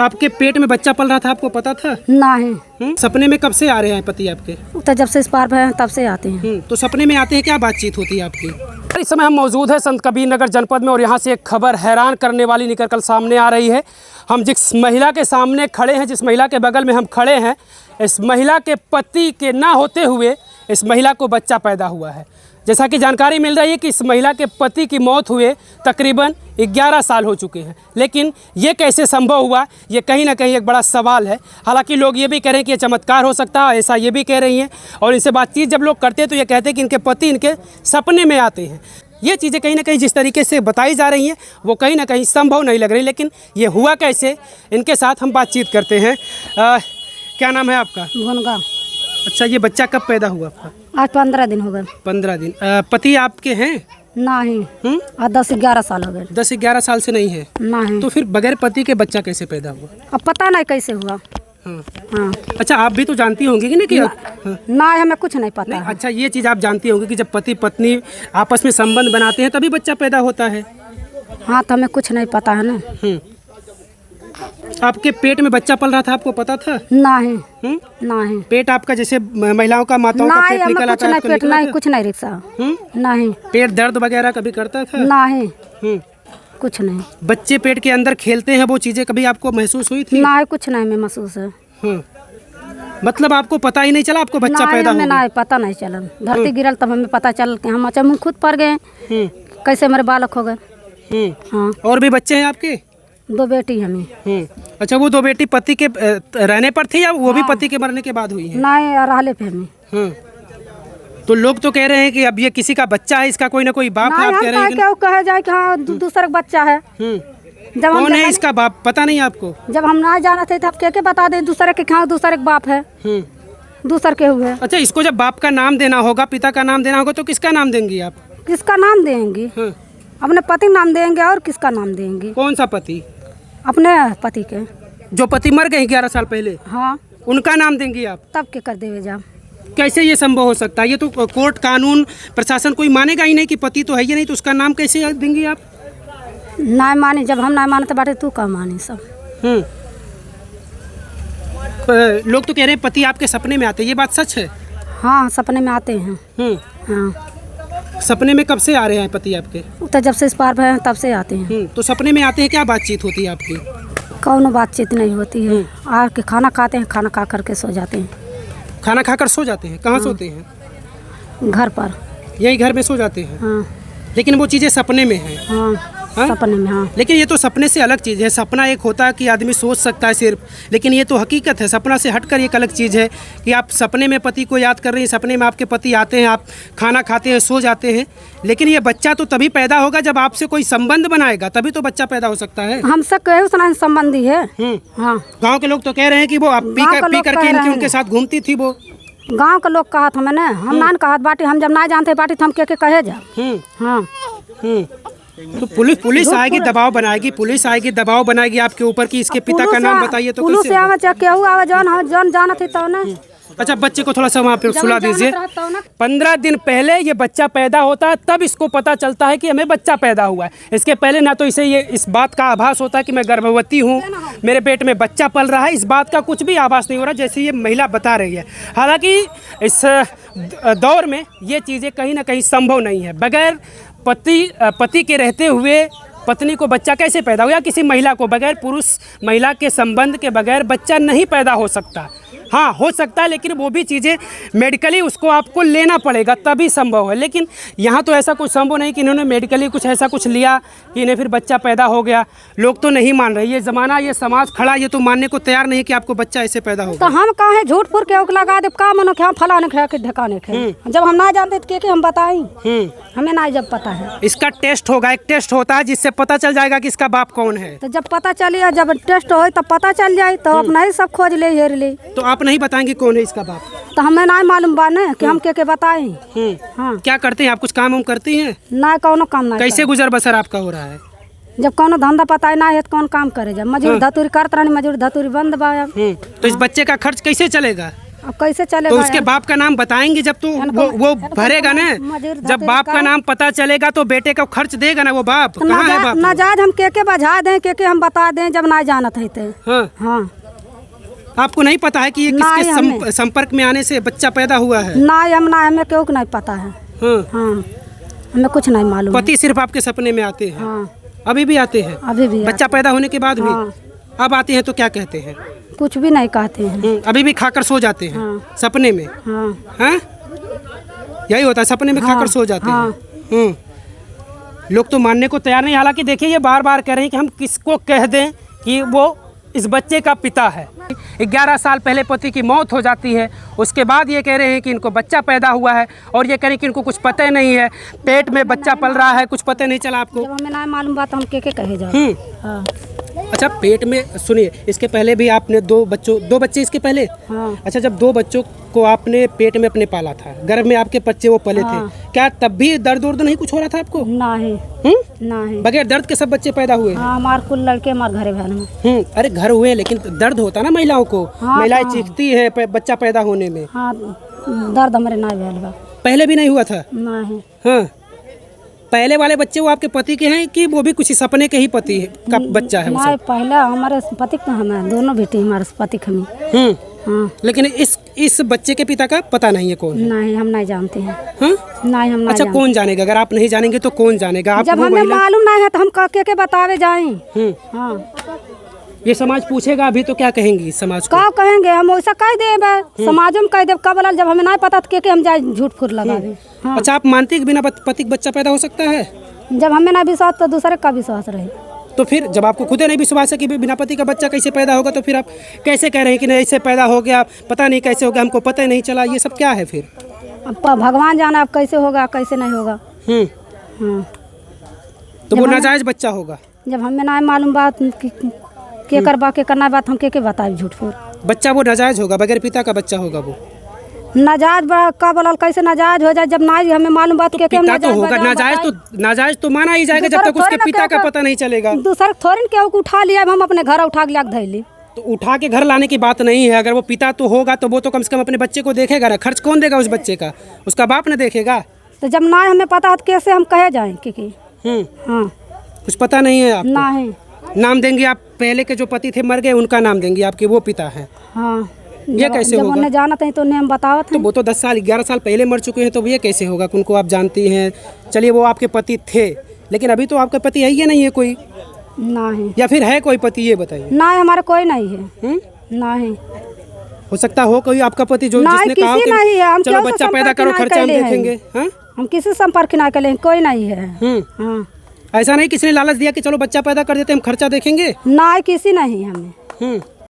आपके पेट में बच्चा पल रहा था, आपको पता था? नहीं। सपने में कब से आ रहे हैं पति आपके? तो जब से इस पार है तब से आते हैं। तो सपने में आते हैं, क्या बातचीत होती है आपकी? इस समय हम मौजूद है संत कबीर नगर जनपद में और यहाँ से एक खबर हैरान करने वाली निकल कर सामने आ रही है। हम जिस महिला के सामने खड़े हैं, जिस महिला के बगल में हम खड़े हैं, इस महिला के पति के ना होते हुए इस महिला को बच्चा पैदा हुआ है। जैसा कि जानकारी मिल रही है कि इस महिला के पति की मौत हुए तकरीबन 11 साल हो चुके हैं, लेकिन ये कैसे संभव हुआ, ये कहीं ना कहीं एक बड़ा सवाल है। हालांकि लोग ये भी कह रहे हैं कि ये चमत्कार हो सकता है, ऐसा ये भी कह रही हैं। और इनसे बातचीत जब लोग करते हैं तो ये कहते हैं कि इनके पति इनके सपने में आते हैं। ये चीज़ें कहीं ना कहीं जिस तरीके से बताई जा रही हैं वो कहीं ना कहीं संभव नहीं लग रही, लेकिन ये हुआ कैसे, इनके साथ हम बातचीत करते हैं। क्या नाम है आपका? भुनगा। अच्छा, ये बच्चा कब पैदा हुआ आपका? आज 15 दिन हो गए। 15 दिन। पति आपके हैं? नहीं। 10-11 साल हो गए। 10-11 साल से नहीं है? नहीं। तो फिर बगैर पति के बच्चा कैसे पैदा हुआ? अब पता नहीं कैसे हुआ। हाँ। अच्छा, आप भी तो जानती होंगी कि नहीं कि नहीं, हमें कुछ नहीं पता नहीं, है। अच्छा, ये चीज़ आप जानती होंगी कि जब पति पत्नी आपस में संबंध बनाते हैं तभी बच्चा पैदा होता है। हाँ, तो हमें कुछ नहीं पता है ना। आपके पेट में बच्चा पल रहा था, आपको पता था? नहीं। नहीं। पेट आपका जैसे महिलाओं का, माताओं का पेट निकल आता है? पेट नहीं, कुछ नहीं रिक्शा। नहीं। पेट दर्द वगैरह कभी करता था? नहीं। कुछ नहीं। बच्चे पेट के अंदर खेलते हैं, वो चीज़ें कभी आपको महसूस हुई थी? नहीं, कुछ नहीं में महसूस है। मतलब आपको पता ही नहीं चला आपको बच्चा पैदा हुआ? नहीं, पता नहीं चला। धरती गिरल तब हमें पता चल के हम अचानक खुद पड़ गए कैसे हमारे बालक हो गए। हाँ। और भी बच्चे हैं आपके? 2 बेटी हमें। अच्छा, वो 2 बेटी पति के रहने पर थी या वो भी पति के मरने के बाद हुई है? नहीं, रहले पे हमें। तो लोग तो कह रहे हैं कि अब ये किसी का बच्चा है, इसका कोई ना कोई बाप है। आप कह रहे हैं क्या कहे जाए कि हाँ दूसरा बच्चा है। जब कौन है इसका बाप, पता नहीं आपको? जब हम ना जाना थे तब क्या बता दें दूसरे के, हाँ दूसरे के बाप है, दूसरे के हुए। अच्छा, इसको जब बाप का नाम देना होगा, पिता का नाम देना होगा, तो किसका नाम देंगी आप? किसका नाम देंगी? अपने पति नाम देंगे। और किसका नाम देंगे? कौन सा पति? अपने पति के। जो पति मर गए 11 साल पहले? हाँ। उनका नाम देंगी आप? तब के कर देवे जा। कैसे ये संभव हो सकता है? ये तो कोर्ट, कानून, प्रशासन कोई मानेगा ही नहीं कि पति तो है ही नहीं, तो उसका नाम कैसे देंगी आप? नहीं माने, जब हम नहीं मानते बाटे तू का माने सब। लोग तो कह रहे हैं पति आपके सपने में आते हैं, ये बात सच है? हाँ, सपने में आते हैं। हाँ। सपने में कब से आ रहे हैं पति आपके? तो जब से इस पार है तब से आते हैं। तो सपने में आते हैं, क्या बातचीत होती है आपकी? कौनो बातचीत नहीं होती है। आके खाना खाते हैं, खाना खा करके सो जाते हैं। खाना खाकर सो जाते हैं? कहाँ सोते हैं? घर पर। यही घर में सो जाते हैं? हाँ। लेकिन वो चीज़ें सपने में हैं। हाँ, सपने में। हाँ। लेकिन ये तो सपने से अलग चीज़ है। सपना एक होता है कि आदमी सोच सकता है सिर्फ, लेकिन ये तो हकीकत है। सपना से हटकर एक अलग चीज़ है कि आप सपने में पति को याद कर रही हैं, सपने में आपके पति आते हैं, आप खाना खाते हैं, सो जाते हैं। लेकिन ये बच्चा तो तभी पैदा होगा जब आपसे कोई संबंध बनाएगा, तभी तो बच्चा पैदा हो सकता है। हमसे कहे उतना संबंधी है। हाँ। गाँव के लोग तो कह रहे हैं कि वो आप पी करके उनके साथ घूमती थी। वो गांव के लोग कहत हमें ना, हम ना कहत बाटी, हम जब ना जानते बाटी तो हम के कहे जा। हाँ। तो पुलिस आएगी, दबाव बनाएगी, पुलिस आएगी, दबाव बनाएगी आपके ऊपर कि इसके पिता का नाम बताइए, तो पुलिस आवे चाहे केहू आवे, जौन जाना थी तो ना। अच्छा, बच्चे को थोड़ा सा वहाँ पे सुला दीजिए। 15 दिन पहले ये बच्चा पैदा होता है, तब इसको पता चलता है कि हमें बच्चा पैदा हुआ है। इसके पहले ना तो इसे ये इस बात का आभास होता है कि मैं गर्भवती हूँ, मेरे पेट में बच्चा पल रहा है, इस बात का कुछ भी आभास नहीं हो रहा, जैसे ये महिला बता रही है। हालांकि इस दौर में ये चीज़ें कहीं ना कहीं संभव नहीं है। बगैर पति के रहते हुए पत्नी को बच्चा कैसे पैदा हो, या किसी महिला को बगैर पुरुष महिला के संबंध के बगैर बच्चा नहीं पैदा हो सकता। हाँ, हो सकता है, लेकिन वो भी चीज़ें मेडिकली उसको आपको लेना पड़ेगा तभी संभव है। लेकिन यहाँ तो ऐसा कुछ संभव नहीं कि इन्होंने मेडिकली कुछ ऐसा कुछ लिया कि इन्हें फिर बच्चा पैदा हो गया। लोग तो नहीं मान रहे, ये ज़माना, ये समाज खड़ा, ये तो मानने को तैयार नहीं कि आपको बच्चा ऐसे पैदा होगा। तो हम कहे झूठ फूट के लगा दे, का मनो क्या फलाने खे ढकाने खे। जब हम ना जानते तो के हम बताएं, हमें ना जब पता है। इसका टेस्ट होगा, एक टेस्ट होता है जिससे पता चल जाएगा कि इसका बाप कौन है। तो जब पता चलिए, जब टेस्ट हो तब पता चल जाए, तो अपना ही सब खोज ले हेर ले। तो आप नहीं बताएंगे कौन है इसका बाप? तो हमें ना मालूम बा ना कि हम के बताएं। हाँ। क्या करते हैं आप? कुछ काम करती हैं? ना, कौनो काम ना। कैसे गुजर बसर आपका हो रहा है? जब कोनो धंधा पता ना है तो कौन काम करे, जब मजदूरी धतूरी करत रहनी, मजदूरी धतूरी बंद बा। तो इस बच्चे का खर्च कैसे चलेगा? अब कैसे चलेगा? तो उसके बाप का नाम बताएंगे जब तो वो भरेगा ना। जब बाप का नाम पता चलेगा तो बेटे का खर्च देगा ना वो बाप। कहाँ है बाप? नाजायज हम के बजा दें, के हम बता दें जब ना जानत है तो। हाँ हाँ, आपको नहीं पता है कि ये किसके संपर्क में आने से बच्चा पैदा हुआ है? ना हमें क्यों नहीं पता है। हाँ, हाँ, हमें कुछ नहीं मालूम। पति सिर्फ आपके सपने में आते हैं? हाँ, अभी भी आते हैं? अभी भी बच्चा पैदा होने के बाद भी? हाँ। अब आते हैं तो क्या कहते हैं? कुछ भी नहीं कहते हैं। अभी भी खाकर सो जाते हैं? हाँ। सपने में? हाँ, हाँ, यही होता है, सपने में खाकर सो जाते हाँ। हैं। लोग तो मानने को तैयार नहीं। हालांकि देखिए ये बार बार कह रहे हैं कि हम किसको कह दें कि वो इस बच्चे का पिता है। 11 साल पहले पति की मौत हो जाती है, उसके बाद ये कह रहे हैं कि इनको बच्चा पैदा हुआ है और ये कह रहे हैं कि इनको कुछ पता ही नहीं है, पेट में बच्चा पल रहा है, कुछ पता नहीं चला आपको? जब हमें ना मालूम बात हम के कहे जाओ। हाँ। अच्छा, पेट में सुनिए, इसके पहले भी आपने दो बच्चे इसके पहले? हाँ। अच्छा, जब 2 बच्चों को आपने पेट में अपने पाला था, गर्भ में आपके बच्चे वो पले थे, क्या तब भी दर्द उर्द नहीं कुछ हो रहा था आपको? ना है, ना है। बगैर दर्द के सब बच्चे पैदा हुए? हाँ, हमारे कुल लड़के हमारे घरे भर में। अरे घर हुए लेकिन दर्द होता ना महिलाओं को। हाँ, महिलाएं चीखती है बच्चा पैदा होने में। हाँ, दर्द हमारे ना भेल बा। पहले भी नहीं हुआ था? ना है। हाँ, पहले वाले बच्चे वो आपके पति के हैं कि वो भी कुछ सपने के ही पति का बच्चा है? ना, पहला हमारे पति का हमें दोनों बेटी हमारे पति हमें। हाँ। लेकिन इस बच्चे के पिता का पता नहीं है कौन है? नहीं, हम नहीं जानते हैं। हाँ? नहीं, हम नहीं अच्छा, कौन जानेगा? अगर आप नहीं जानेंगे तो कौन जानेगा? आप जब हमें मालूम नहीं है तो हम के बतावे जाएं। हाँ, ये समाज पूछेगा अभी तो क्या कहेंगी समाज को? क्या कहेंगे? हम वैसा कह दे, समाजों में कह दे। कब जब हमें नहीं पता तो के हम जाए झूठ फूट लगावे। हाँ। अच्छा, आप मानते हैं कि बिना पति का बच्चा पैदा हो सकता है? जब हमें ना विश्वास तो दूसरे का विश्वास रहे। तो फिर जब आपको खुद नहीं विश्वास है कि बिना पति का बच्चा कैसे पैदा होगा, तो फिर आप कैसे कह रहे हैं कि नहीं ऐसे पैदा हो गया, पता नहीं कैसे हो गया, हमको पता ही नहीं चला? ये सब क्या है फिर? अब भगवान जाना अब कैसे होगा कैसे नहीं होगा। हाँ। तो वो नाजायज बच्चा होगा? जब हमें ना मालूम बात के करवा के करना बात हम के बताए झूठ फूट। बच्चा वो नाजायज होगा, बगैर पिता का बच्चा होगा वो? नाजायज का बोला कैसे नाजायज हो जाए जब ना हमें मालूम बात के पिता तो होगा नाजायज तो माना ही जाएगा जब तक उसके पिता का पता नहीं चलेगा। दूसरा थोड़ी के उठा लिया, हम अपने घर उठा के धैली। तो उठा के घर लाने की बात नहीं है। अगर वो पिता तो होगा तो वो तो कम से कम अपने बच्चे को देखेगा ना। खर्च कौन देगा उस बच्चे का? उसका बाप न देखेगा? तो जब ना हमें पता है तो कैसे हम कहे जाए कि हाँ, कुछ पता नहीं है आपको? ना है। नाम देंगे आप? पहले के जो पति थे मर गए, उनका नाम देंगे आपके वो पिता है? हाँ। ये कैसे होगा? उन्हें जानते हैं तो उन्हें हम बतावत तो वो तो 10 साल 11 साल पहले मर चुके हैं, तो ये कैसे होगा? उनको आप जानती हैं। चलिए वो आपके पति थे, लेकिन अभी तो आपका पति है ही नहीं है कोई? ना है। या फिर है कोई पति, ये बताइए। ना, हमारा कोई नहीं है। ना है। हो सकता हो कोई आपका पति जो जिसने कहा कि नहीं है, हम चलो बच्चा पैदा करो, खर्चा हम देखेंगे। हम किसी संपर्क ना करें, कोई नहीं है। हाँ। ऐसा नहीं किसी ने लालच दिया कि चलो बच्चा पैदा कर देते हम खर्चा देखेंगे? ना, किसी नहीं हमें।